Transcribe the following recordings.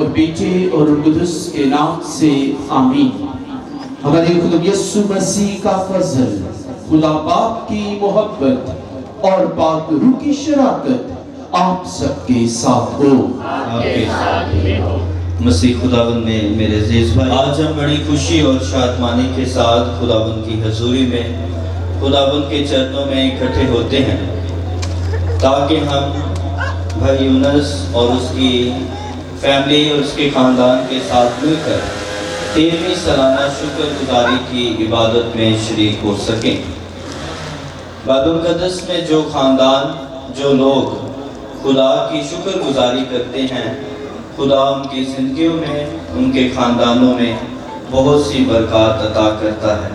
और बेटे और रूह कुदस के नाम से आमीन। हमारे खुदा यीशु मसीह का फजल, खुदा बाप की मोहब्बत और पाक रूह की शराकत आप सबके साथ हो। आपके साथ भी हो। मसीह खुदावंद में मेरे अजीज भाई, आज हम बड़ी खुशी और शादमानी के साथ खुदावंद की हजूरी में, खुदावंद के चरणों में इकट्ठे होते हैं ताकि हम भाई यूनुस और उसकी फैमिली और उसके ख़ानदान के साथ मिलकर 13वीं सालाना शुक्रगुजारी की इबादत में शरीक हो सकें। बाइबल मुक़द्दस में जो ख़ानदान, जो लोग खुदा की शुक्रगुजारी करते हैं, खुदा उनकी ज़िंदगियों में, उनके ख़ानदानों में बहुत सी बरकत अता करता है।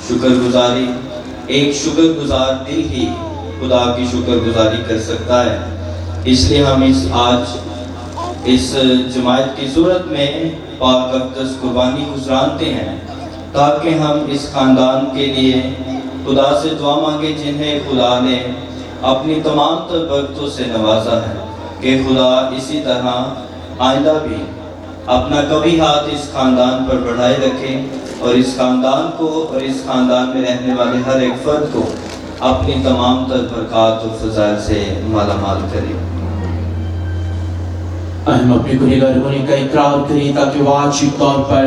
शुक्रगुजारी, एक शुक्रगुजार दिल ही खुदा की शुक्रगुजारी कर सकता है। इसलिए हम इस जमात की सूरत में पाक अक़दस कुर्बानी गुज़रानते हैं ताकि हम इस ख़ानदान के लिए खुदा से दुआ मांगे जिन्हें खुदा ने अपनी तमाम तर बरकतों से नवाजा है, कि खुदा इसी तरह आइंदा भी अपना कभी हाथ इस ख़ानदान पर बढ़ाए रखे और इस ख़ानदान को और इस ख़ानदान में रहने वाले हर एक फ़र्द को अपनी तमाम तर बरकत और फ़ज़ाइल से मालामाल करे। हम अपने गुनहगार होने का इकरार करें ताकि वाजिब तौर पर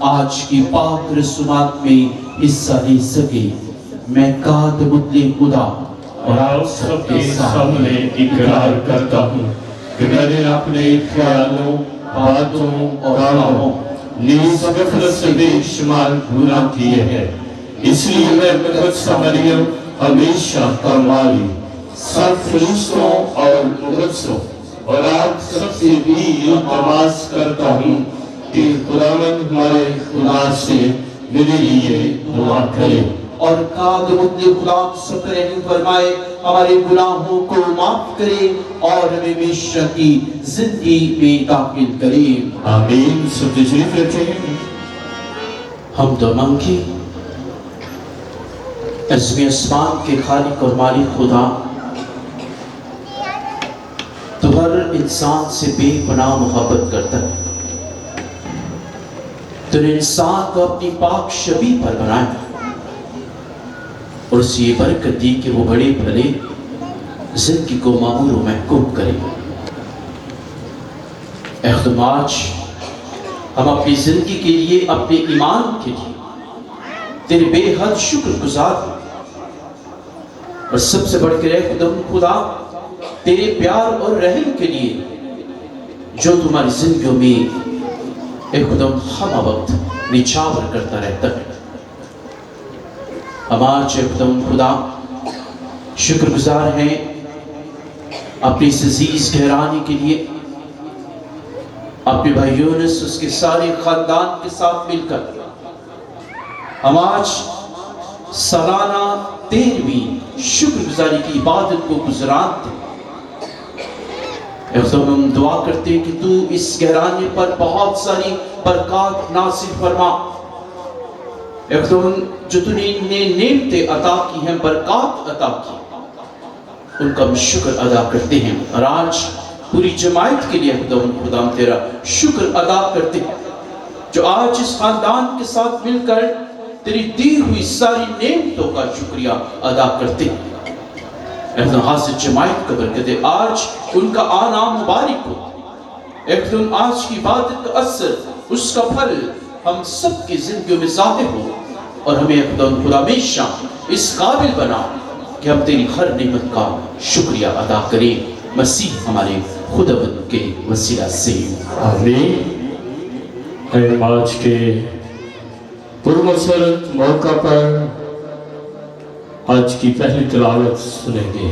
आज की पाक रसूमात में हिस्सा ले सके। मैं कादमुद्दे खुदा और आप सबके सामने इकरार करता हूँ कि मैंने अपने ख्यालों, बातों और कामों नीज़ गफलत से बेशुमार गुनाह किए हैं। इसलिए मैं मुक़द्दसा मरियम हमेशा कमाली सब फरिश्तों और मुक़द्दसों और आप सबसे भी इल्तिमास करता हूँ कि खुदावंद हमारे खुदा से मेरे लिए दुआ करे और कादमुद्दे खुदा सब पर रहम फरमाए, हमारे गुनाहों को माफ करे और हमें हमेशा की जिंदगी में दाखिल करे। आमीन। सब तशरीफ रखें। हम तो मांगे अज़्म आसमान के खालिक और मालिक खुदा, तो हर इंसान से बेपनाह मोहब्बत करता है। तो इंसान को अपनी पाक शबी पर बनाया और उसे ये बरकत दी कि वो बड़े भले जिंदगी को मामूर व महकूम करे। आज हम अपनी जिंदगी के लिए, अपने ईमान के लिए तेरे बेहद शुक्रगुजार हैं और सबसे बढ़कर खुदा तेरे प्यार और रहम के लिए जो तुम्हारी जिंदगियों में एकदम हम वक्त निछावर करता रहता है। हम आज एकदम खुदा शुक्रगुजार हैं अपनी इस अजीज घराने के लिए, अपने भाई यूनुस उसके सारे खानदान के साथ मिलकर हम आज सालाना 13वीं शुक्रगुजारी की इबादत को गुजरानते। हम दुआ करते हैं कि तू इस घराने पर बहुत सारी बरकत नासिल फरमा। जो तूने इन्हें नेमतें अता की हैं, बरकत अता की, उनका हम शुक्र अदा करते हैं। और आज पूरी जमात के लिए खुदा तेरा शुक्र अदा करते हैं जो आज इस खानदान के साथ मिलकर तेरी दी हुई सारी नेमतों का शुक्रिया अदा करते हैं। हासिल जमात का बरकत है, आज उनका आना मुबारक हो। एकदम आज की इबादत का असर, उसका फल हम सब की जिंदगियों में ज़ाहिर हो और हमें एकदम खुदा हमेशा इस काबिल बना कि हम तेरी हर नेमत का शुक्रिया अदा करें। मसीह हमारे खुदावंद के वसीला से आमीन। आज के पुरमसरत मौका पर आज की पहली तिलावत सुनेंगे।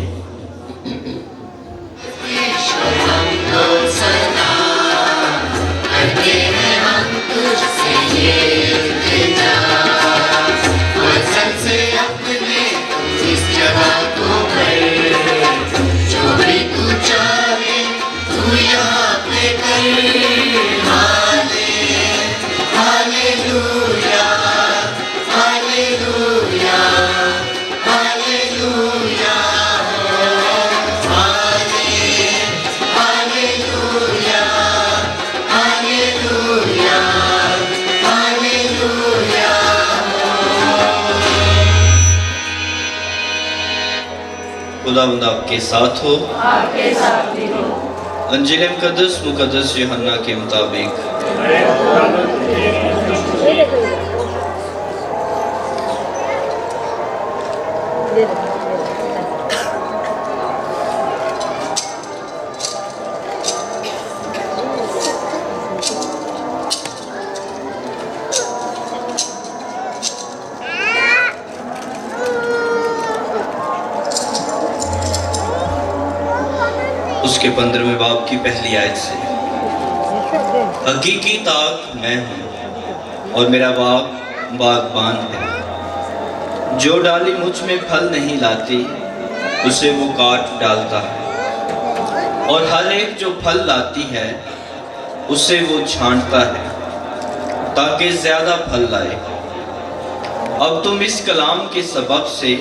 खुदावंद आपके साथ हो। अंजिल मुकद्दस यूहन्ना के मुताबिक। उसके 15वें बाब की पहली आयत से, हकीकी ताक मैं हूँ और मेरा बाप बागबान है। जो डाली मुझ में फल नहीं लाती उसे वो काट डालता है, और हर एक जो फल लाती है उसे वो छांटता है ताकि ज़्यादा फल लाए। अब तुम इस कलाम के सबब से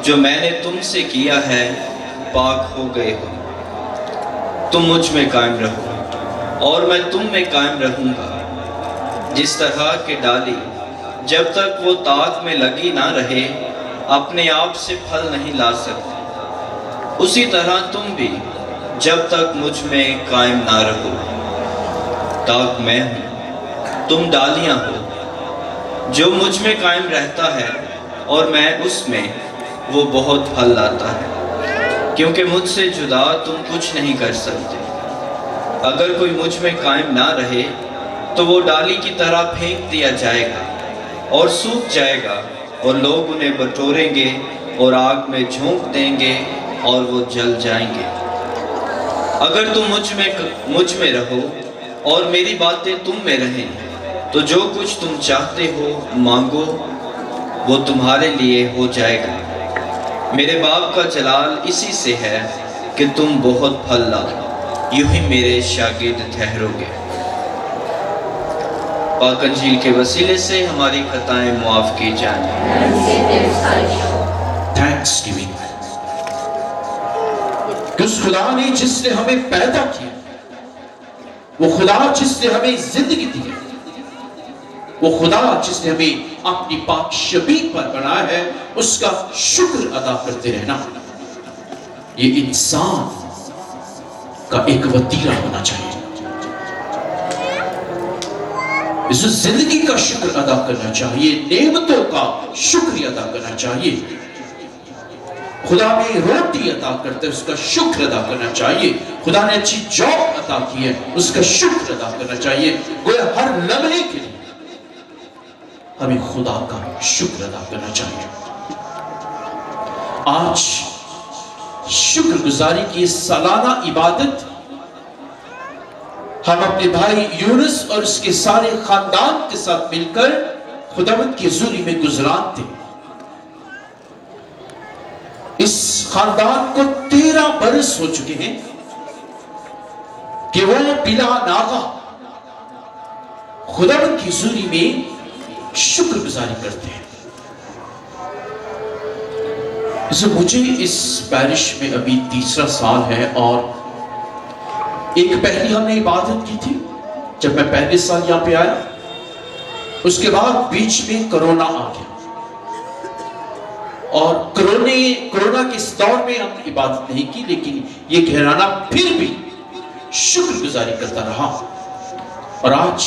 जो मैंने तुमसे किया है पाक हो गए हो। तुम मुझ में कायम रहो और मैं तुम में कायम रहूँगा। जिस तरह के डाली जब तक वो ताक में लगी ना रहे अपने आप से फल नहीं ला सकती, उसी तरह तुम भी जब तक मुझ में कायम ना रहो। ताक मैं हूँ, तुम डालियाँ हो। जो मुझ में कायम रहता है और मैं उसमें, वो बहुत फल लाता है, क्योंकि मुझसे जुदा तुम कुछ नहीं कर सकते। अगर कोई मुझ में कायम ना रहे तो वो डाली की तरह फेंक दिया जाएगा और सूख जाएगा, और लोग उन्हें बटोरेंगे और आग में झोंक देंगे और वो जल जाएंगे। अगर तुम मुझ में रहो और मेरी बातें तुम में रहें तो जो कुछ तुम चाहते हो मांगो, वो तुम्हारे लिए हो जाएगा। मेरे बाप का जलाल इसी से है कि तुम बहुत फल लाओ, यूं ही मेरे शागिर्द ठहरोगे। पाक अंजील के वसीले से हमारी खताएं मुआफ की जाएं। थैंक्स गिविंग कि उस खुदा ने जिसने हमें पैदा किया, वो खुदा जिसने हमें जिंदगी दी है, वो खुदा जिसने हमें अपनी पाक शबीह पर बनाया है, उसका शुक्र अदा करते रहना ये इंसान का एक वतीरा होना चाहिए। इस जिंदगी का शुक्र अदा करना चाहिए, नेमतों का शुक्र अदा करना चाहिए। खुदा ने रोटी अदा करते उसका शुक्र अदा करना चाहिए। खुदा ने अच्छी जॉब अदा की है, उसका शुक्र अदा करना चाहिए। गोया हर लम्हे के लिए हमें खुदा का शुक्र अदा करना चाहिए। आज शुक्रगुजारी की सालाना इबादत हम अपने भाई यूनुस और उसके सारे खानदान के साथ मिलकर खुदावंद की हुजूरी में गुजराते। इस खानदान को 13 बरस हो चुके हैं कि वो बिला नागा खुदावंद की हुजूरी में शुक्रगुजारी करते हैं। मुझे इस पैरिश में अभी 3रा साल है, और एक पहली हमने इबादत की थी जब मैं पहले साल यहां पे आया। उसके बाद बीच में कोरोना आ गया, और कोरोना के इस दौर में हमने इबादत नहीं की, लेकिन ये घराना फिर भी शुक्रगुजारी करता रहा। और आज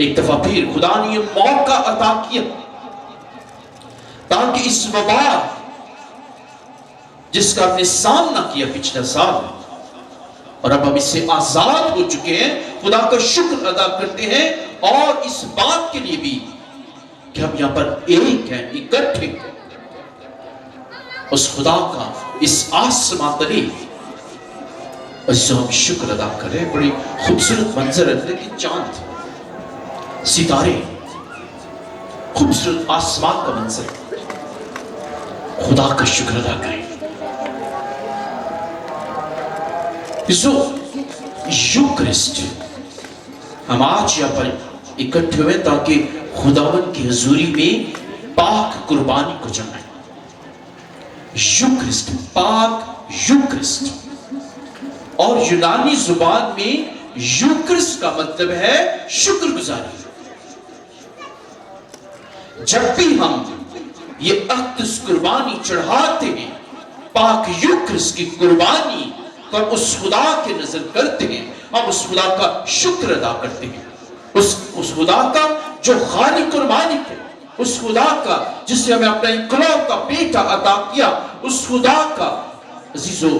एक दफा फिर खुदा ने ये मौका अता किया ताकि इस वबा जिसका हमने सामना किया पिछले साल, और अब हम इससे आजाद हो चुके हैं, खुदा का शुक्र अदा करते हैं। और इस बात के लिए भी कि हम यहां पर एक हैं, इकट्ठे, उस खुदा का इस आसमां तले हम शुक्र अदा करें। बड़ी खूबसूरत मंजर है, लेकिन चांद सितारे, खूबसूरत आसमान का मंजर, खुदा का शुक्र अदा करें। यूक्रिस्ट हम आज यहाँ पर इकट्ठे हुए ताकि खुदावन की हुजूरी में पाक कुर्बानी को चढ़ाएं। यूक्रिस्ट, पाक यूक्रिस्ट, और यूनानी जुबान में यूक्रिस्ट का मतलब है शुक्रगुजारी। जब भी हम ये अक़्दस कुर्बानी चढ़ाते हैं, پاک یوکرس کی قربانی تو ہم اس خدا کے نظر کرتے ہیں، ہم اس خدا کا شکر ادا کرتے ہیں، اس خدا کا جو خالق اور مالک ہے، اس خدا کا جس نے ہمیں اپنا اکلوتا بیٹا عطا کیا، اس خدا کا عزیزو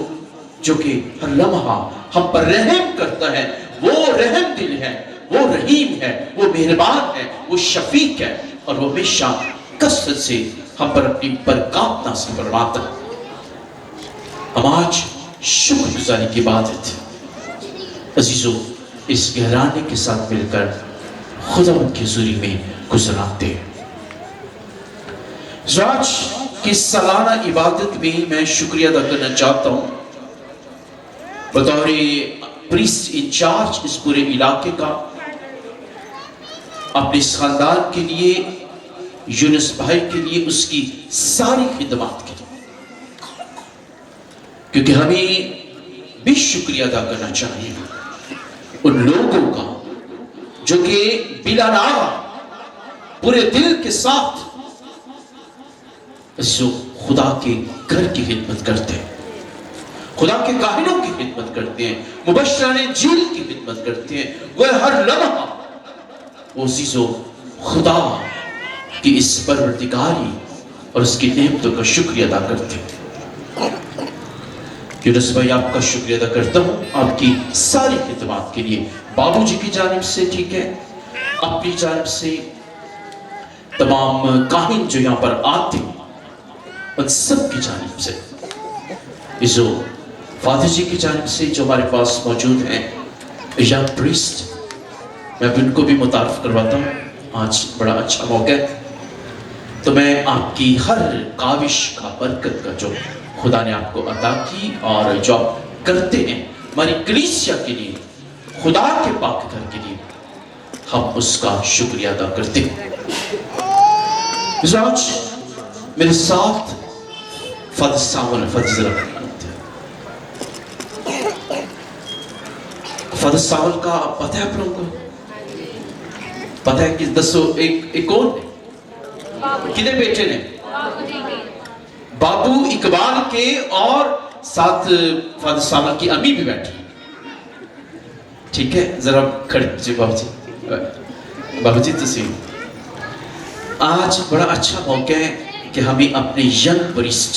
جو کہ ہر لمحہ ہم پر رحم کرتا ہے، وہ رحم دل ہے، وہ رحیم ہے، وہ مہربان ہے، وہ شفیق ہے، اور وہ ہمیشہ کثرت سے ہم پر اپنی برکات نازل فرماتا ہے۔ ہم آج شکر گزاری کی عبادت عزیزو اس گہرانے کے ساتھ مل کر خداوند کی حضوری میں گزراتے ہیں۔ آج کی سالانہ عبادت میں میں شکریہ ادا کرنا چاہتا ہوں بطور پریسٹ انچارج اس پورے علاقے کا، اپنے اس خاندان کے لیے، یونس بھائی کے لیے، اس کی ساری خدمات کے لیے، کیونکہ ہمیں بھی شکریہ ادا کرنا چاہیے ان لوگوں کا جو کہ بلا ناغہ پورے دل کے ساتھ جو خدا کے گھر کی خدمت کرتے ہیں، خدا کے کاہنوں کی خدمت کرتے ہیں، مبشران انجیل کی خدمت کرتے ہیں، وہ ہر لمحہ وہ عزیزو خدا کی اس پروردگاری اور اس کی نعمتوں کا شکریہ ادا کرتے ہیں۔ یونس بھائی آپ کا شکریہ ادا کرتا ہوں آپ کی ساری خدمات کے لیے، بابو جی کی جانب سے، ٹھیک ہے، اپنی جانب سے، تمام کاہن جو یہاں پر آتے ہیں ان سب کی جانب سے، جو فادر جی کی جانب سے جو ہمارے پاس موجود ہیں، ینگ پریسٹ، میں ان کو بھی متعارف کرواتا ہوں۔ آج بڑا اچھا موقع ہے تو میں آپ کی ہر کاوش کا، برکت کا جو خدا نے آپ کو عطا کی اور جو آپ کرتے ہیں ہماری کلیسیا کے لیے، خدا کے پاک گھر کے لیے، ہم اس کا شکریہ ادا کرتے ہیں۔ آج میرے ساتھ فادر سامول، فادر سامول کا پتہ ہے آپ لوگوں کو؟ پتہ ہے کہ دسو ایک کون ہے؟ کتنے بیٹے نے؟ بابو اقبال کے، اور ساتھ فادر سامول کی امی بھی بیٹھی، ٹھیک ہے، ذرا کھڑے جی بابو جی تسیم۔ آج بڑا اچھا موقع ہے کہ ہمیں اپنے ینگ پریسٹ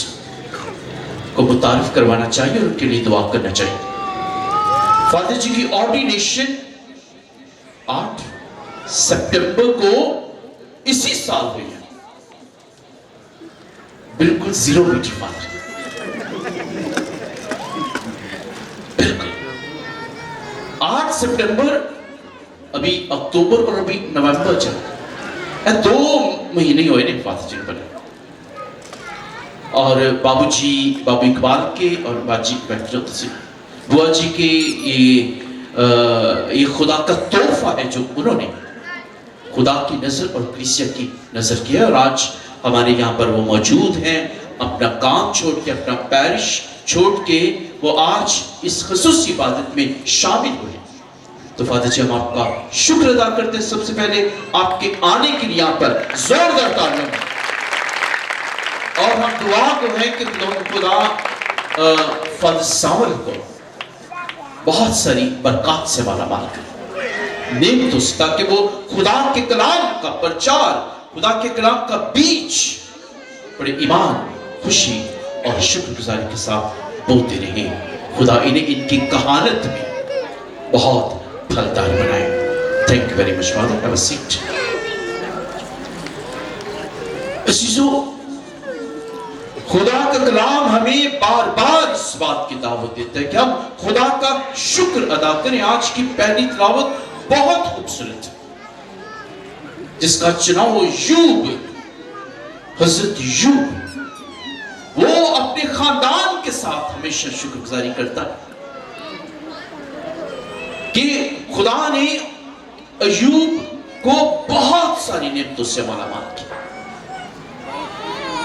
کو متعارف کروانا چاہیے اور ان کے لیے دعا کرنا چاہیے۔ فادر جی کی آرڈینیشن 8 سپٹمبر کو اسی سال ہوئی ہے، بالکل زیرو بیٹی فادر، بالکل 8 سپٹمبر، ابھی اکتوبر اور ابھی نومبر چل 2 مہینے ہوئے نہیں فادر جی پر، اور بابو جی، بابو اقبال کے اور باجی بیٹھ جو بوا جی کے یہ خدا کا تحفہ ہے جو انہوں نے خدا کی نظر اور کلیسیا کی نظر کیا، اور آج ہمارے یہاں پر وہ موجود ہیں، اپنا کام چھوڑ کے، اپنا پیرش چھوڑ کے وہ آج اس خصوصی عبادت میں شامل ہوئے۔ تو فادر جی ہم آپ کا شکر ادا کرتے ہیں، سب سے پہلے آپ کے آنے کے لیے یہاں پر زوردار تعلیم، اور ہم دعا کو ہیں کہ خدا فادر سامول کو بہت ساری برکات سے مالا مال کرے، نعمتوں سے، تاکہ وہ خدا کے کلام کا پرچار، خدا کے کلام کا بیج بڑے ایمان، خوشی اور شکر گزاری کے ساتھ بوتے رہیں۔ خدا انہیں ان کی کہانت میں بہت پھلدار بنائے۔ Thank you very much father, have a seat. عزیزو، خدا کا کلام ہمیں بار بار اس بات کی دعوت دیتا ہے کہ ہم خدا کا شکر ادا کریں۔ آج کی پہلی تلاوت بہت خوبصورت ہے، جس کا چناؤ یوب، حضرت یوب، وہ اپنے خاندان کے ساتھ ہمیشہ شکر گزاری کرتا ہے کہ خدا نے ایوب کو بہت ساری نعمتوں سے مالا مال کیا،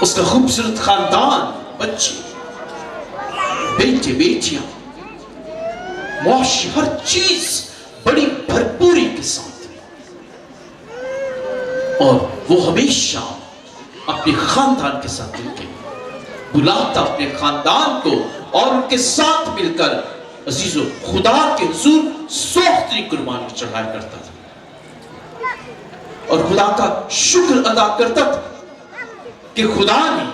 اس کا خوبصورت خاندان، بچے، بیٹے، بیٹیاں، معاشی، ہر چیز بڑی بھرپوری کے ساتھ، اور وہ ہمیشہ اپنے خاندان کے ساتھ مل کے बुलाता अपने खानदान को और उनके साथ मिलकर अजीजों खुदा के हुजूर सोख्तरी कुर्बानी चढ़ाया करता था और खुदा का शुक्र अदा करता था कि खुदा ने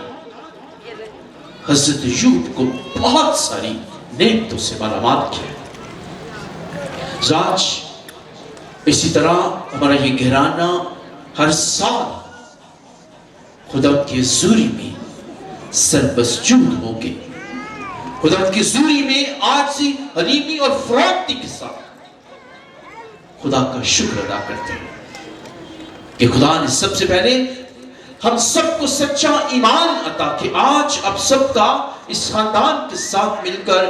हजरत यूब को बहुत सारी नेमतों से मालामाल किया। आज इसी तरह हमारा ये घराना हर साल खुदा की हुजूरी में सरबसजूद होके खुदा की हुजूरी में आजी हलीमी और फराख्ती के साथ खुदा का शुक्र अदा करते हैं कि खुदा ने सबसे पहले हम सबको सच्चा ईमान अता कि आज अब सबका इस खानदान के साथ मिलकर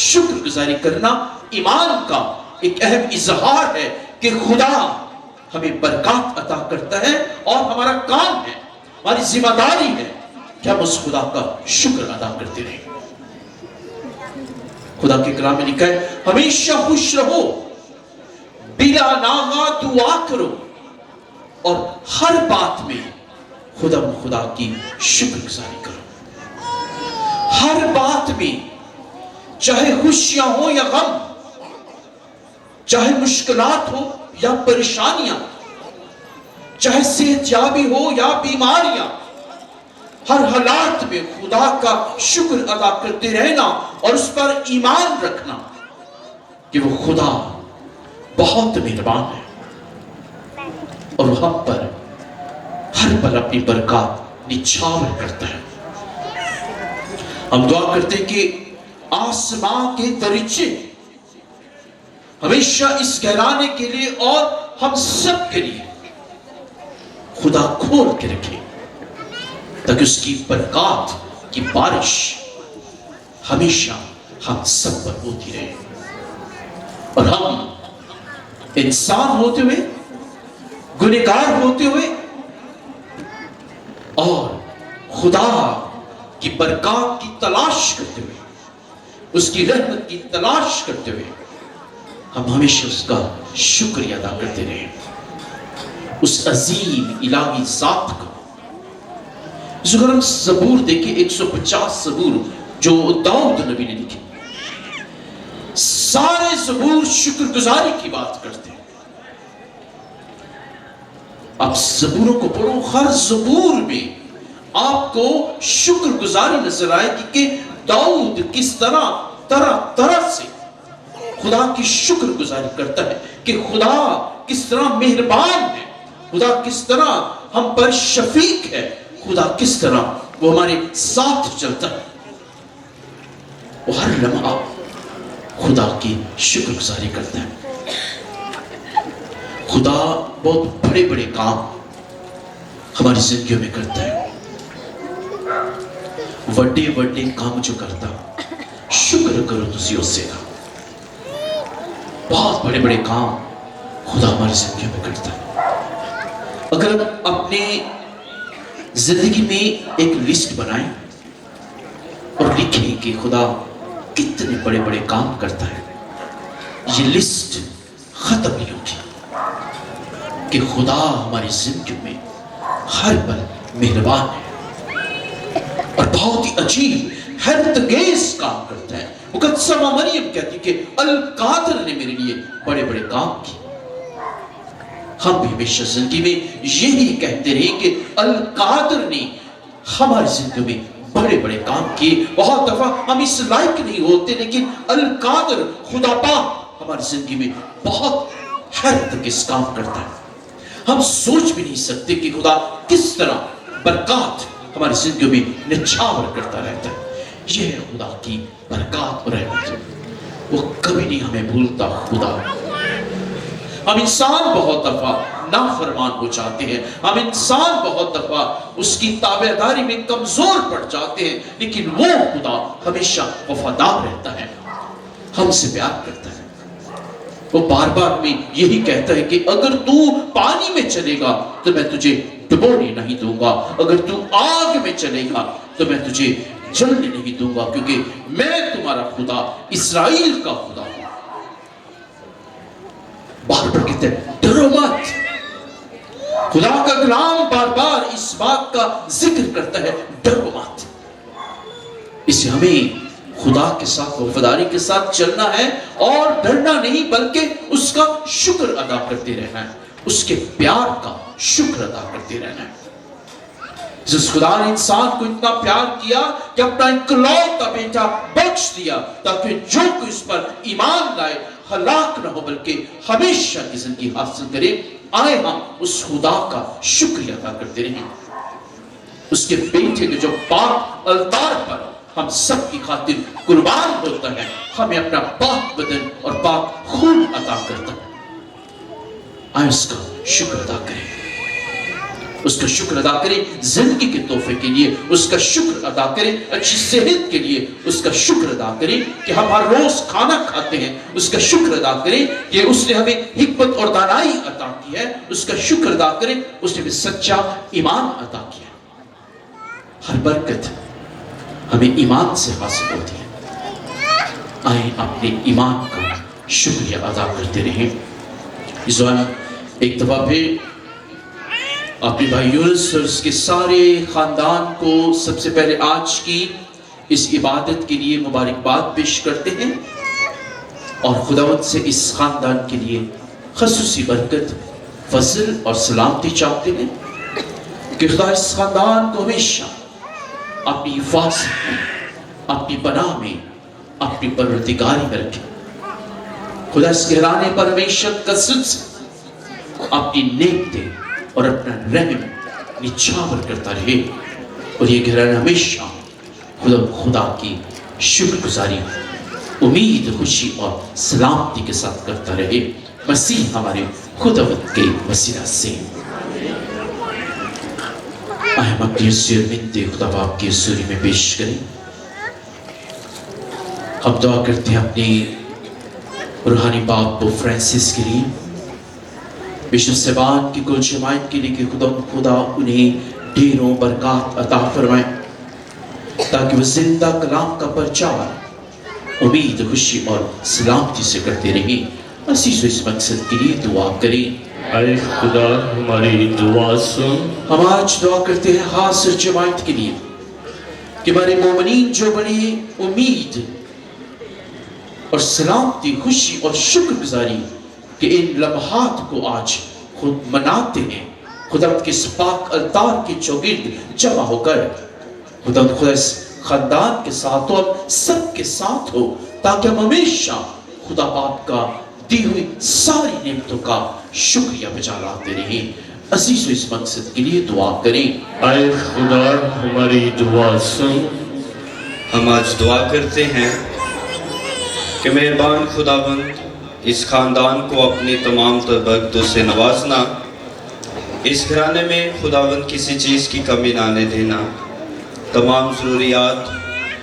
शुक्रगुजारी करना ईमान का एक अहम इजहार है कि खुदा हमें बरकत अता करता है और हमारा काम है, हमारी जिम्मेदारी है कि हम उस खुदा का शुक्र अदा करते रहें। खुदा के कलाम में लिखा है हमेशा खुश रहो, बिला नागा दुआ करो और हर बात में खुदा की शुक्रगुजारी करो। हर बात में चाहे खुशियां हो या गम, चाहे मुश्किलात हो या परेशानियां, चाहे सेहतयाबी हो या बीमारियां, हर हालात में खुदा का शुक्र अदा करते रहना और उस पर ईमान रखना कि वो खुदा बहुत मेहरबान है और हम पर हर पल अपनी बरकत निछावर करता है। हम दुआ करते हैं कि आसमां के दरीचे हमेशा इस घराने के लिए और हम सब के लिए खुदा खोल के रखे ताकि उसकी बरकत की बारिश हमेशा हम सब पर होती रहे और हम इंसान होते हुए, गुनहगार होते हुए और खुदा की बरकत की तलाश करते हुए, उसकी रहमत की तलाश करते हुए हम हमेशा उसका शुक्रिया अदा करते रहे, उस अजीम इलाही ज़ात का। अगर हम ज़बूर देखें 150 ज़बूर जो दाऊद नबी ने लिखे, सारे ज़बूर शुक्रगुजारी की बात करते हैं। आप ज़बूरों को पढ़ो, हर ज़बूर में आपको शुक्रगुजारी नजर आएगी कि दाऊद किस तरह से खुदा की शुक्रगुजारी करता है कि खुदा किस तरह मेहरबान है, खुदा किस तरह हम पर शफीक है, खुदा किस तरह वो हमारे साथ चलता है। वो हर लम्हा खुदा की शुक्रगुजारी करता है। खुदा बहुत बड़े बड़े काम हमारी जिंदगियों में करता है, वड्डे वड्डे काम जो करता, शुक्र करो तुसी उससे ना। बहुत बड़े बड़े काम खुदा हमारी जिंदगियों में करता है। अगर हम अपने जिंदगी में एक लिस्ट बनाएं और लिखें कि खुदा कितने बड़े बड़े काम करता है, ये लिस्ट खत्म नहीं होगी कि खुदा हमारी जिंदगी में हर पल मेहरबान है और बहुत ही अजीब हैरतगेज काम करता है। मुकद्दमा मरियम कहती कि अल कादर ने मेरे लिए बड़े बड़े काम किए। हम भी हमेशा जिंदगी में यही कहते रहे कि अल कादर ने हमारी जिंदगी में बड़े बड़े काम किए। बहुत दफा हम इस लायक नहीं होते, लेकिन अल कादर खुदा पाक हमारी जिंदगी में बहुत हैरतगेज काम करता है। हम सोच भी नहीं सकते कि खुदा किस तरह बरकत हमारी जिंदगी में निछावर करता रहता है। यह है खुदा की बरकत और रहमत, वो कभी नहीं हमें भूलता खुदा। हम इंसान बहुत दफा नाफरमान हो जाते हैं, हम इंसान बहुत दफा उसकी ताबेदारी में कमजोर पड़ जाते हैं, लेकिन वो खुदा हमेशा वफादार रहता है, हमसे प्यार करता है। वो बार बार में यही कहता है कि अगर तू पानी में चलेगा तो मैं तुझे डुबोने नहीं दूंगा, अगर तू आग में चलेगा तो मैं तुझे जलने नहीं दूंगा, क्योंकि मैं तुम्हारा खुदा इस्राएल का खुदा हूं। बार बार कहते हैं डरो मत। खुदा का कलाम बार बार इस बात का जिक्र करता है, डरो मत। اسے ہمیں خدا کے ساتھ وفاداری کے ساتھ چلنا ہے اور ڈرنا نہیں بلکہ اس کا شکر ادا کرتے رہنا ہے، اس کے پیار کا شکر ادا کرتے رہنا ہے۔ جس خدا نے انسان کو اتنا پیار کیا کہ اپنا اکلوتا بیٹا بخش دیا تاکہ جو کوئی اس پر ایمان لائے ہلاک نہ ہو بلکہ ہمیشہ کی زندگی حاصل کرے۔ آئے ہم اس خدا کا شکریہ ادا کرتے رہیں، اس کے بیٹے کے جو پاک التار پر ہم سب کی خاطر قربان ہوتا ہے، ہمیں اپنا پاک بدن اور پاک خون عطا کرتا ہے۔ آئے اس کا شکر ادا کریں، اس کا شکر ادا کریں زندگی کے تحفے کے لیے، اس کا شکر ادا کریں اچھی صحت کے لیے، اس کا شکر ادا کریں کہ ہم ہر روز کھانا کھاتے ہیں، اس کا شکر ادا کریں کہ اس نے ہمیں حکمت اور دانائی عطا کی ہے، اس کا شکر ادا کریں اس نے ہمیں سچا ایمان عطا کیا۔ ہر برکت ہمیں ایمان سے حاصل ہوتی ہے۔ آئیں اپنے ایمان کا شکریہ ادا کرتے رہیں۔ اس وقت ایک دفعہ پھر اپنے بھائی یونس اور اس کے سارے خاندان کو سب سے پہلے آج کی اس عبادت کے لیے مبارکباد پیش کرتے ہیں اور خداوند سے اس خاندان کے لیے خصوصی برکت، فضل اور سلامتی چاہتے ہیں کہ خدا اس خاندان کو ہمیشہ اپنی حفاظت میں، اپنی پناہ میں، اپنی پروردگاری میں رکھے۔ خدا اس گھرانے پر ہمیشہ کثرت سے اپنی نعمتیں اور اپنا رحم نچھاور کرتا رہے اور یہ گھرانہ ہمیشہ خدا کی شکر گزاری، امید، خوشی اور سلامتی کے ساتھ کرتا رہے، مسیح ہمارے خداوند کے وسیلہ سے۔ آئے ہم اپنی عزیز بنتے خدا باپ کی حضوری میں پیش کریں۔ ہم دعا کرتے ہیں اپنی روحانی باپ فرانسس کے لیے، بشپ صاحبان کی کل جماعت کے لیے کہ خدا انہیں ڈھیروں برکات عطا فرمائے تاکہ وہ زندہ کلام کا پرچار امید، خوشی اور سلامتی سے کرتے رہیں۔ عزیز اس مقصد کے لیے دعا کریں۔ اے خدا ہماری دعا سن۔ ہم آج دعا کرتے ہیں حاضر جماعت کے لیے کہ ہمارے مومنین جو بڑی امید اور سلامتی، خوشی اور شکر گزاری کہ ان لمحات کو آج خود مناتے ہیں، خدا کے اس پاک التار کے چوگرد جمع ہو کر خدا اس خاندان کے ساتھ اور سب کے ساتھ ہو تاکہ ہم ہمیشہ خدا باپ کا دی ہوئی ساری نعمتوں کا شکریہ بجا لاتے رہیں۔ عزیز اس مقصد کے لیے دعا کریں۔ اے خدا ہماری دعا سن۔ ہم آج دعا کرتے ہیں کہ مہربان خداوند اس خاندان کو اپنی تمام تر برکتوں سے نوازنا، اس گھرانے میں خداوند کسی چیز کی کمی نہ آنے دینا، تمام ضروریات،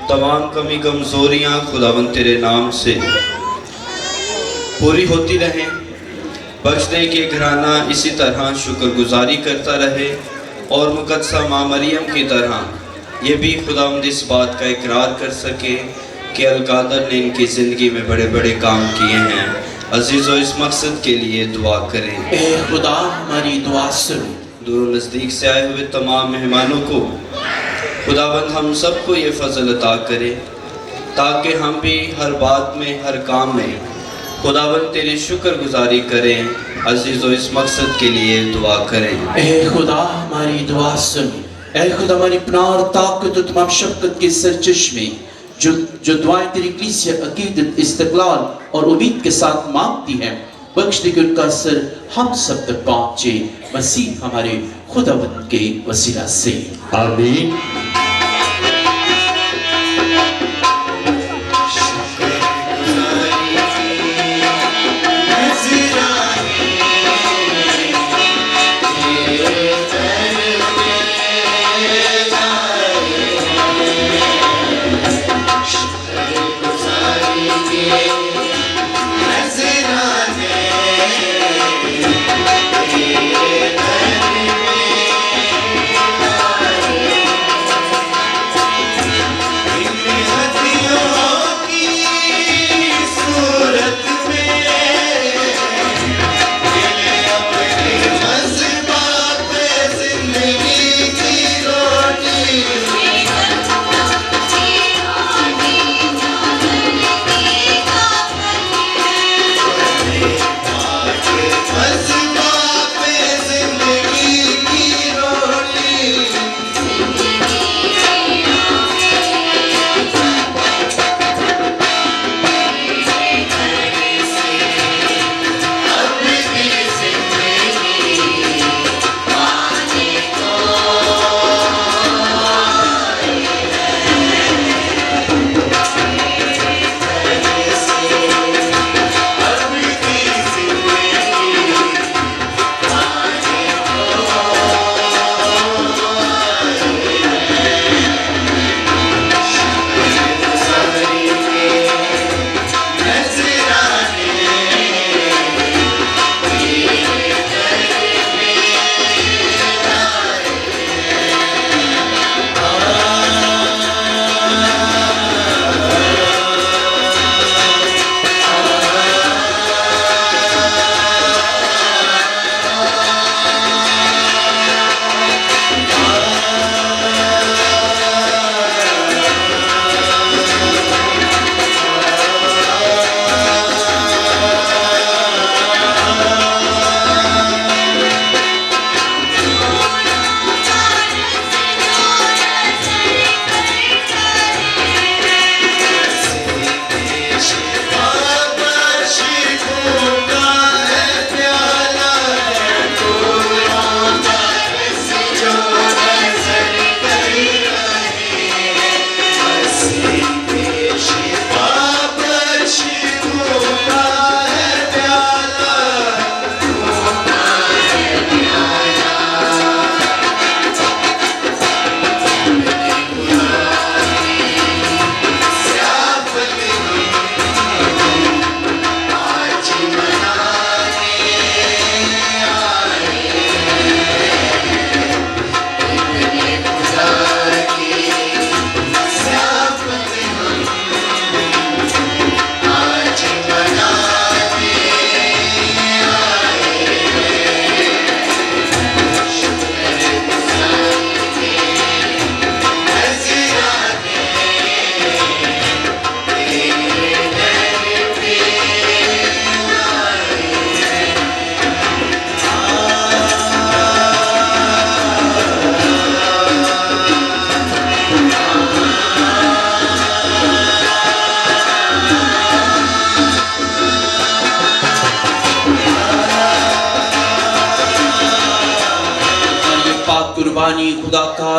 تمام کمی کمزوریاں خداوند تیرے نام سے پوری ہوتی رہیں۔ بخش دے کہ گھرانہ اسی طرح شکر گزاری کرتا رہے اور مقدسہ ماں مریم کی طرح یہ بھی خداوند اس بات کا اقرار کر سکے کہ القادر نے ان کی زندگی میں بڑے بڑے کام کیے ہیں۔ عزیزو اس مقصد کے لیے دعا کریں۔ اے خدا ہماری دعا سن۔ دور و نزدیک سے آئے ہوئے تمام مہمانوں کو خداوند ہم سب کو یہ فضل عطا کرے تاکہ ہم بھی ہر بات میں، ہر کام میں خداوند تیری شکر گزاری کریں۔ عزیزو اس مقصد کے لیے دعا کریں۔ اے خدا ہماری دعا سن۔ اے خدا ہماری پناہ اور طاقت و تمام شفقت کے سرچشمے جو دعائیں تیری کلیسیا عقیدت، استقلال اور امید کے ساتھ مانگتی ہیں، بخش دے کہ ان کا اثر ہم سب تک پہنچے، مسیح ہمارے خداوند کے وسیلہ سے۔ آمین۔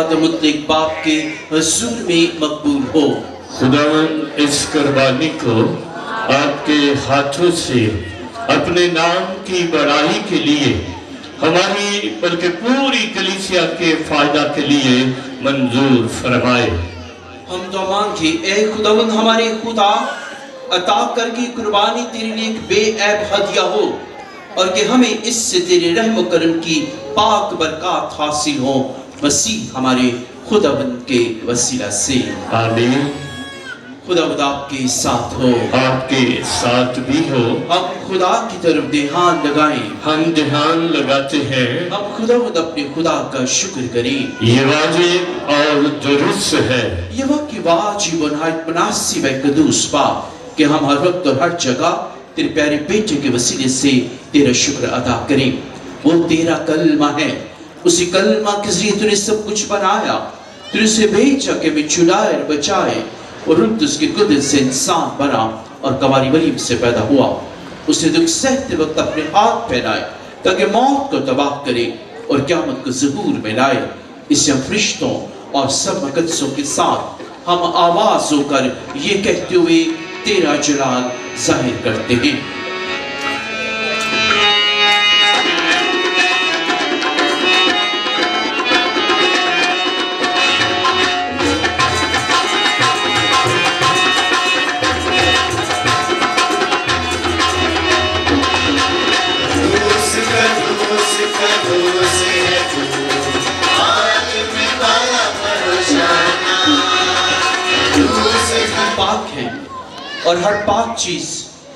फरियाद मुतलक बाप के हुजूर में मकबूल हो। खुदावन इस कुर्बानी को आपके हाथों से अपने नाम की बड़ाई के लिए हमारी बल्कि पूरी कलीसिया के फायदा के लिए मंजूर फरमाए। हम तो मांगे ए खुदावंद हमारे खुदा अता कर की कुर्बानी तेरे लिए एक बेऐब हदिया हो और कि हमें इससे तेरे रहम करम की पाक बरकत हासिल हो, मसीह हमारे खुदावंद के वसीला से आमीन। खुदावंद आपके साथ हो, आपके साथ भी हो। हम खुदा की तरफ ध्यान लगाएं, हम ध्यान लगाते हैं। हम खुदावंद अपने खुदा का शुक्र करें। ये वाजिब और दुरुस्त है। ये वक्त वाजिब और निहायत मुनासिब है कदूस पाक कि हम हर वक्त और हर जगह तेरे प्यारे बेटे के वसीले से तेरा शुक्र अदा करें। वो तेरा कलमा है, उसी कलमा के जरिए तूने सब कुछ बनाया, तूने उसे भेजा कि हमें छुड़ाए और बचाए और उसके कुदरत से इंसान बना और कवारी वलीम से पैदा हुआ। उसे दुख सहते वक्त अपने हाथ फैलाए ताकि मौत को तबाह करे और क़यामत को ज़हूर में लाए। इसे हम फरिश्तों और सब मुक़द्दसों के साथ हम आवाज़ होकर ये कहते हुए तेरा जलाल जाहिर करते हैं। पाक है और हर पाक चीज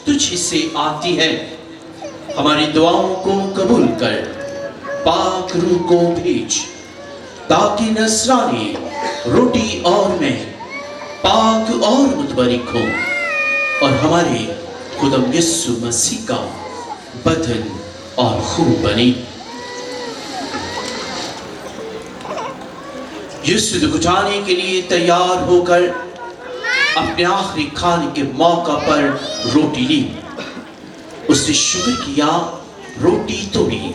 तुझ से आती है। हमारी दुआओं को कबूल कर, पाक रूह को भेज ताकि नसरानी रोटी और मैं पाक और मुतबरिक हो और हमारे खुदम यीशु मसीह का बदन और खून बने। यीशु को उठाने के लिए तैयार होकर अपने आखिरी खाने के मौका पर रोटी ली, उसने शुक्र किया, रोटी तोड़ी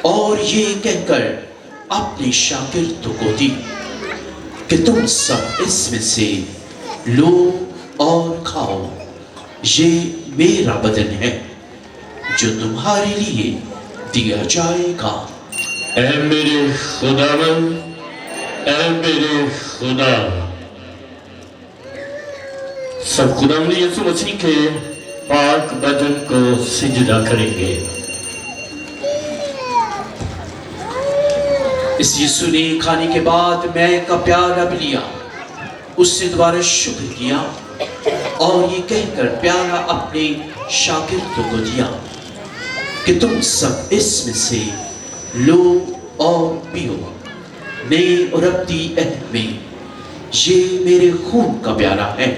और ये कहकर अपने शागिर्दों को दी कि तुम सब इसमें से लो और खाओ, ये मेरा बदन है जो तुम्हारे लिए दिया जाएगा। ऐ मेरे खुदावंद, ऐ मेरे खुदा। सब खुदावंद यीशु मसीह के पाक बदन को सिजदा करेंगे। इस यीशु ने खाने के बाद मैं का प्याला भी लिया, उससे दोबारा शुक्र किया और ये कहकर प्याला अपने शागिर्दों को दिया कि तुम सब इसमें से लो और पियो, नए और अब्दी अहद में ये मेरे खून का प्याला है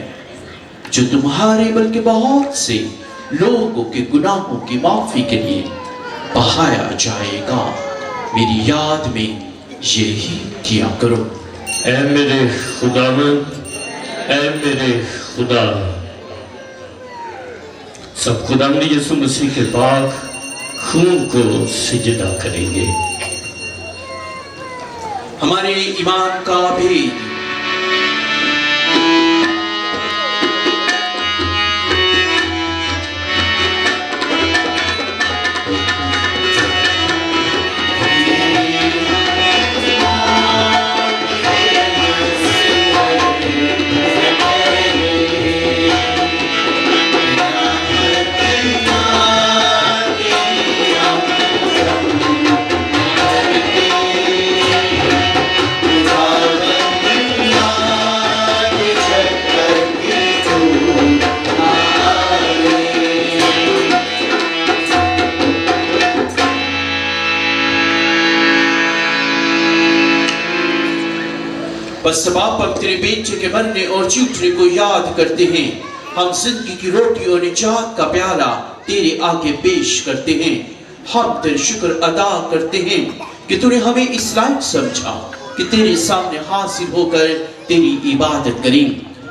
जो तुम्हारे बल्कि बहुत से लोगों के गुनाहों की माफी के लिए बहाया जाएगा। मेरी याद में यही किया करो। ऐ मेरे खुदावंद, ऐ मेरे खुदा। सब खुदावंद यीशु मसीह के पाक खून को सिजदा करेंगे। हमारे ईमान का भेद। बस बाप हम तेरे बेटे के मरने और जी उठने को याद करते हैं। हम जिंदगी की रोटी और निजात का प्याला तेरे आगे पेश करते हैं। हम तेरे शुक्र अदा करते हैं कि तूने हमें इस लायक समझा कि तेरे सामने हाजिर होकर तेरी इबादत करें।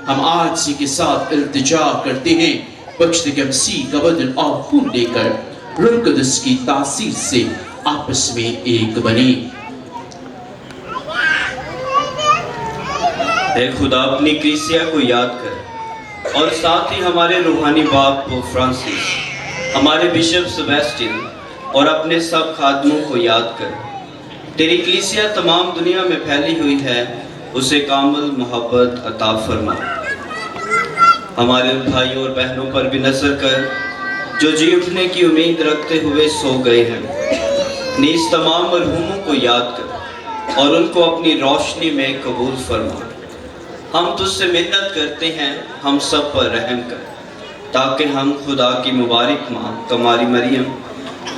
हम आज सी के साथ इल्तिजा करते हैं, बख्श दे के मसीह का बदन और खून लेकर रूह कुदस की तासीर से आपस में एक बने। اے خدا اپنی کلیسیا کو یاد کر اور ساتھ ہی ہمارے روحانی باپ پوپ فرانسس، ہمارے بشپ سیباسٹین اور اپنے سب خادموں کو یاد کر۔ تیری کلیسیا تمام دنیا میں پھیلی ہوئی ہے، اسے کامل محبت عطا فرما۔ ہمارے بھائیوں اور بہنوں پر بھی نظر کر جو جی اٹھنے کی امید رکھتے ہوئے سو گئے ہیں، نیز تمام مرحوموں کو یاد کر اور ان کو اپنی روشنی میں قبول فرما۔ ہم تجھ سے منت کرتے ہیں، ہم سب پر رحم کر تاکہ ہم خدا کی مبارک ماں کماری مریم،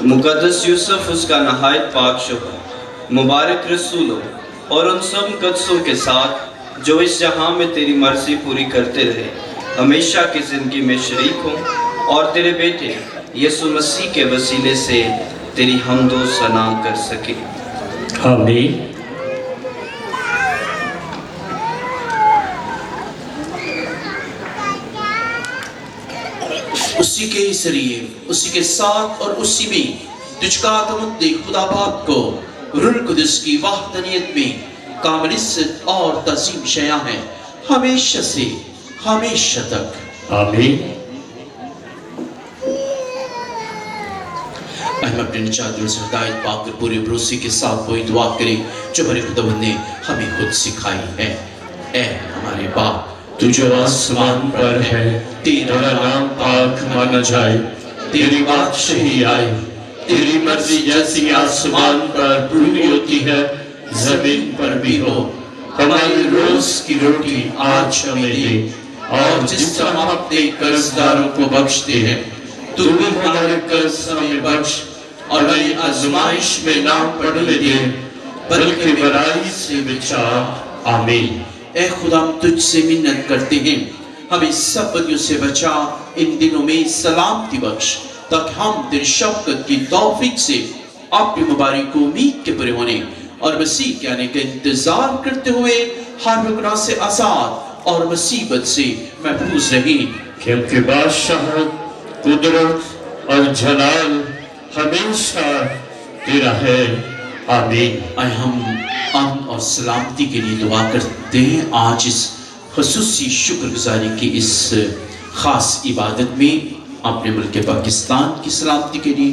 مقدس یوسف اس کا نہایت پاک شوہر، مبارک رسولوں اور ان سب مقدسوں کے ساتھ جو اس جہاں میں تیری مرضی پوری کرتے رہے، ہمیشہ کی زندگی میں شریک ہوں اور تیرے بیٹے یسوع مسیح کے وسیلے سے تیری حمد و ثنا کر سکیں۔ آمین۔ اسی کے ذریعے، اسی کے ساتھ اور اسی میں تجھ کا عظمت خدا باپ کو روح القدس کی وحدانیت میں کامل عزت اور تعظیم شایع ہے، ہمیشہ سے ہمیشہ تک۔ آمین۔ ہم اپنے نجات سے ہدایت پا کر پورے بھروسے کے ساتھ وہی دعا کریں جو ہمارے خداوند نے ہمیں خود سکھائی ہے۔ اے ہمارے باپ، تو جو آسمان پر ہے، تیرا نام پاک مانا جائے، تیری بادشاہی آئے، تیری مرضی جیسی آسمان پر پوری ہوتی ہے زمین پر بھی ہو۔ ہماری روز کی روٹی آج ہمیں دے، اور جس طرح ہم اپنے قرضداروں کو بخشتے ہیں تو بھی ہمارے قرض ہمیں بخش، اور ہمیں آزمائش میں نہ پڑنے دے بلکہ برائی سے بچا۔ آمین۔ اے خدا، ہم تجھ سے منت کرتے ہیں، ہمیں سب بدیوں سے بچا، ان دنوں میں سلامتی بخش تاکہ ہم تیری شفقت کی توفیق سے اپنی مبارک امید کے پورے ہونے اور مسیح کے آنے کا انتظار کرتے ہوئے ہر گناہ سے آزاد اور مصیبت سے محفوظ رہیں۔ کیونکہ بادشاہت، قدرت اور جلال ہمیشہ تیرا ہے۔ آمین۔ آئے ہم امن اور سلامتی کے لیے دعا کرتے ہیں۔ آج اس خصوصی شکر گزاری کی اس خاص عبادت میں اپنے ملک پاکستان کی سلامتی کے لیے،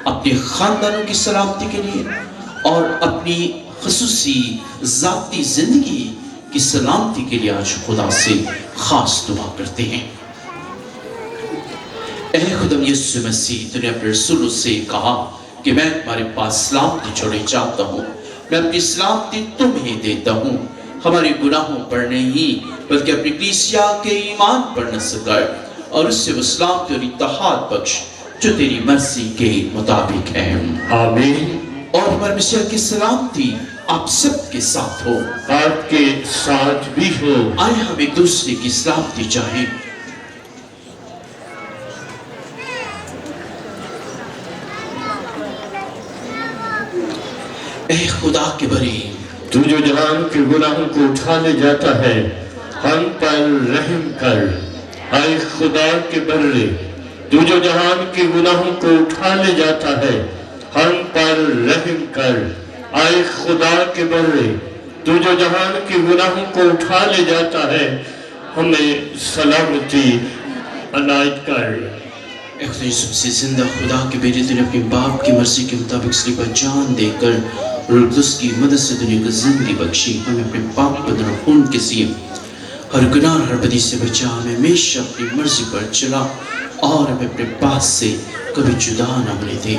اپنے خاندانوں کی سلامتی کے لیے اور اپنی خصوصی ذاتی زندگی کی سلامتی کے لیے آج خدا سے خاص دعا کرتے ہیں۔ اے خدا یسوع مسیح، تو نے اپنے رسولوں سے کہا کہ میں تمہارے پاس سلامتی چھوڑے جاتا ہوں، میں اپنی سلامتی تمہیں دیتا ہوں، ہمارے گناہوں پر نہیں بلکہ اپنی کلیسیا کے ایمان پر نصر کر اور اس سے وہ سلامتی اور اتحاد بخش جو تیری مرضی کے مطابق ہے۔ آمین۔ اور ہمارے مسیح کی سلامتی آپ سب کے ساتھ ہو، آپ کے ساتھ بھی ہو۔ آئے ہم ایک دوسرے کی سلامتی چاہیں۔ اے خدا کے بری، تو جو جہان کے گناہوں کو اٹھا لے جاتا ہے، ہم پر رحم کر۔ اے خدا کے بری، تو جو جہان کے گناہوں کو اٹھا لے جاتا ہے، ہم پر رحم کر۔ اے خدا کے بری، تو جو جہان کے گناہوں کو اٹھا لے جاتا ہے، ہمیں سلامتی عنایت کر۔ اے خدا یسوع سے زندہ خدا کے بیٹے، تو نے اپنے باپ کی مرضی کے مطابق صلیب پر جان دے کر روح القدس کی مدد سے دنیا کو زندگی بخشی، ہمیں اپنے پاک بدن اور خون کے ذریعے ہر گناہ اور ہر بدی سے بچا، ہمیں ہمیشہ اپنی مرضی پر چلا اور ہمیں اپنے پاس سے کبھی جدا نہ ہونے دے۔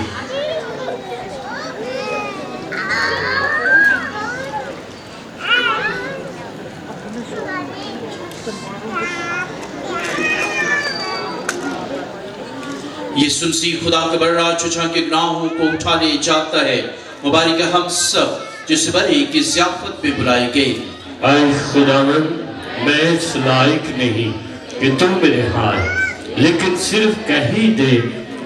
یہ سنسی خدا کا بڑا چچا کے گناہوں کو اٹھا لے جاتا ہے، مبارک ہے ہم سب جس بڑے کی ضیافت میں بلائے گئے۔ اے خداوند، میں اس لائق نہیں کہ تم میرے ہائے، لیکن صرف کہہ ہی دے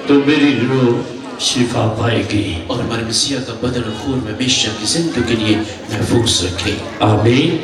تو میری روح شفا پائے گی۔ اور ہمارے مسیح کا بدن اور خون میں ہمیشہ کی زندگی کے لیے محفوظ رکھے۔ آمین۔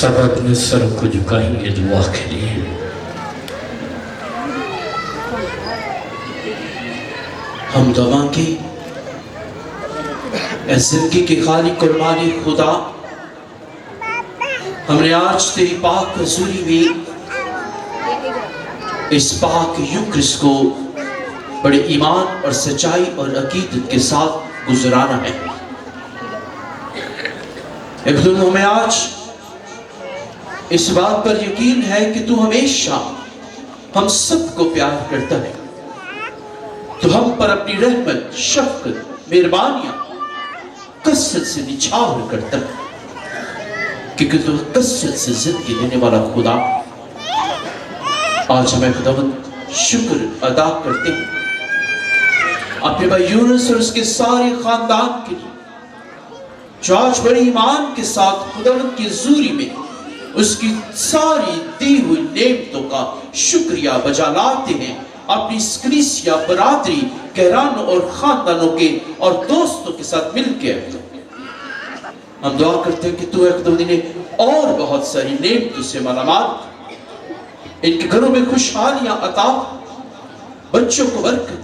सब अपने सर को झुकाएंगे दुआ के लिए। हम दुआ की जिंदगी के खालिक और मालिक खुदा, हमने आज तेरी पाक हजूरी में इस पाक यूक्रिस्ट को बड़े ईमान और सच्चाई और अकीदत के साथ गुजराना है। हमें आज इस बात पर यकीन है कि तू हमेशा हम सबको प्यार करता है। तो हम पर अपनी रहमत, शफकत, मेहरबानियां कसरत से निछावर करता है, क्योंकि तू कसरत से जिंदगी देने वाला खुदा। आज हमें खुदावंद शुक्र अदा करते हैं अपने भाई यूनुस और उसके सारे खानदान के लिए, जो आज बड़े ईमान के साथ खुदावंद की हजूरी में उसकी सारी दी हुई नेमतों का शुक्रिया बजा लाते हैं। अपनी कलीसिया, बरादरी, कहरानों और खानदानों के और दोस्तों के साथ मिलकर हम दुआ करते हैं कि तू खुदावंद इन्हें और बहुत सारी नेमतों से मालामाल, इनके घरों में खुशहालियां अता, बच्चों को बरकत,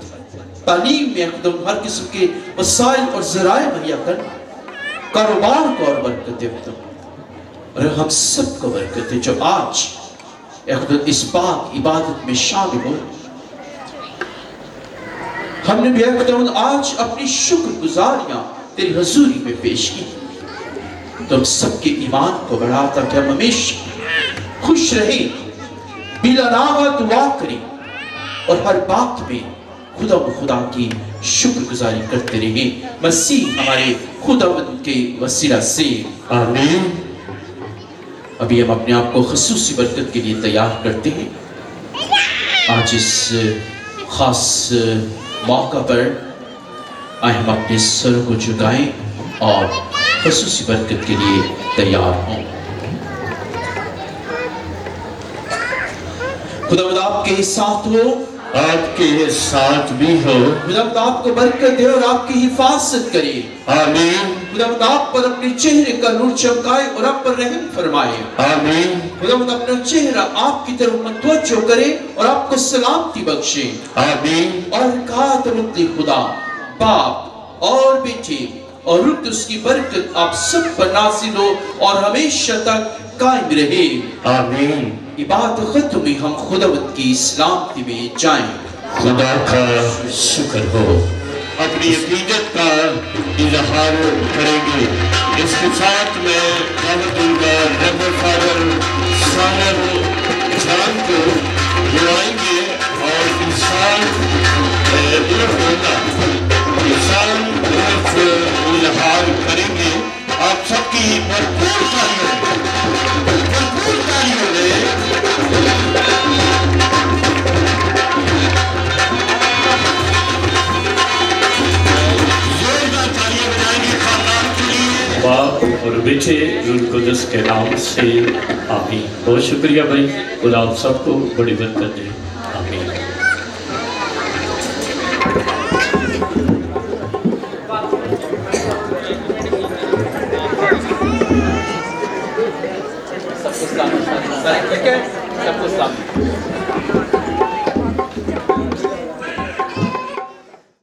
तालीम में खुदावंद हर किस्म के वसाइल और ज़राए मुहैया कर, कारोबार को और बरकत दे और हम सबको बरकत दे जो आज इस पाक इबादत में शामिल हो। हमने भी आज अपनी शुक्रगुजारियां तेरी हजूरी में पेश की, तो हम सबके ईमान को बढ़ा ताकि हम हमेशा खुश रहें, बिला नागा दुआ करें और हर बात में खुदा की शुक्रगुजारी करते रहें। मसीह हमारे खुदावंद के वसीला से आमीन। अभी हम अपने आप को खसूसी बरकत के लिए तैयार करते हैं। आज इस खास मौका पर आए हम अपने सर को झुकाएं और खसूसी बरकत के लिए तैयार हों। खुदावंद आपके साथ हो, आपके साथ भी हो। खुदावंद आपको बरकत दे और आपकी हिफाजत करे। आमीन। खुदावंद आप पर अपने चेहरे का नूर चमकाए और आप पर रहम फरमाए। आमीन। खुदावंद अपना चेहरा आपकी तरफ मुतवज्जो करे और आपको सलामती बख्शे। आमीन। और कहा तमुद्दी खुदा, बाप और बेटे और रुत उसकी बरकत आप सब पर नाज़िल हो और हमेशा तक कायम रहे। आमीन। इबादत खत्म में हम खुदावंद की सलामती में जाएं। खुदा का शुक्र हो। अपनी अकीदत का इजहार करेंगे। इसके साथ में फादर सानर जान को बुलाएंगे और इंसान इजहार करेंगे। आप सबकी भरपूर तालियों में बाप और बेटे रूह कुदस के नाम से आमीन। बहुत शुक्रिया भाई, खुदा आप सबको बड़ी बरकत दे। आमीन। सबको सलाम।